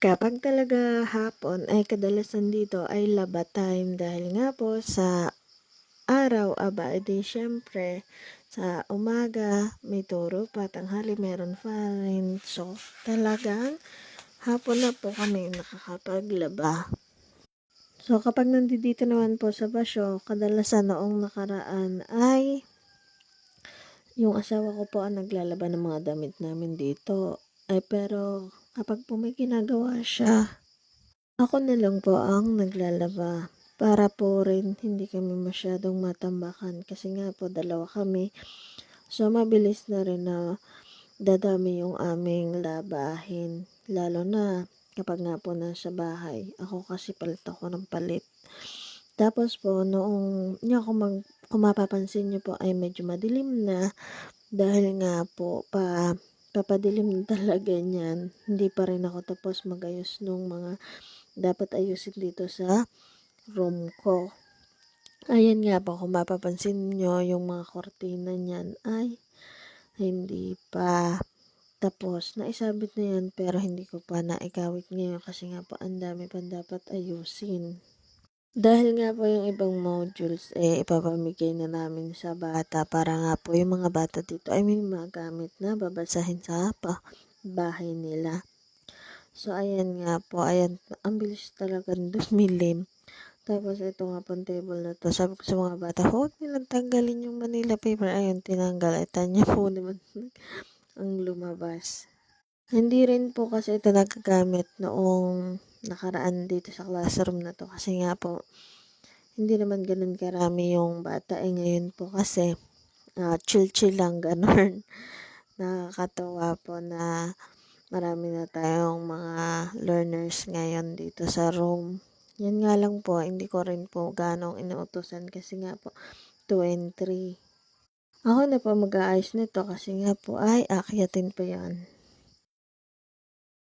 Kapag talaga hapon ay kadalasan dito ay laba time dahil nga po sa araw, edi siyempre sa umaga may turo pa, tanghali meron pa rin. So, talagang hapon na po kami nakakapaglaba. So, kapag nandito naman po sa basyo, kadalasan noong nakaraan ay yung asawa ko po ang naglalaba ng mga damit namin dito. Ay pero kapag po may ginagawa siya, ako na lang po ang naglalaba para po rin hindi kami masyadong matambakan kasi nga po dalawa kami. So, mabilis na rin na dadami yung aming labahin. Lalo na kapag nga po nasa bahay. Ako kasi palit ako ng palit. Tapos po, kung mapapansin nyo po ay medyo madilim na dahil nga po papadilim talaga niyan. Hindi pa rin ako tapos magayos nung mga dapat ayusin dito sa room ko. Ayan nga po, kung mapapansin nyo, yung mga kortina niyan ay hindi pa tapos. Naisabit na yan pero hindi ko pa naikawit ngayon kasi nga po ang dami pa dapat ayusin. Dahil nga po yung ibang modules ipapamigay na namin sa bata para nga po yung mga bata dito ay may magamit na babasahin sa bahay nila. So, ayan nga po. Ayan, ang bilis talagang dumilim. Tapos, ito nga pong table na to. Sabi ko sa mga bata, huwag nilang tanggalin yung Manila paper. Ayun, tinanggal. Ay, tanya po naman ang lumabas. Hindi rin po kasi ito nagagamit noong nakaraan dito sa classroom na to. Kasi nga po, hindi naman ganun karami yung bata. Ngayon po kasi, chill-chill lang, ganun. Nakakatawa po na marami na tayong mga learners ngayon dito sa room. Yan nga lang po, hindi ko rin po ganong inuutosan kasi nga po 2 and 3. Ako na po mag-aayos nito kasi nga po ay aakyatin pa yan.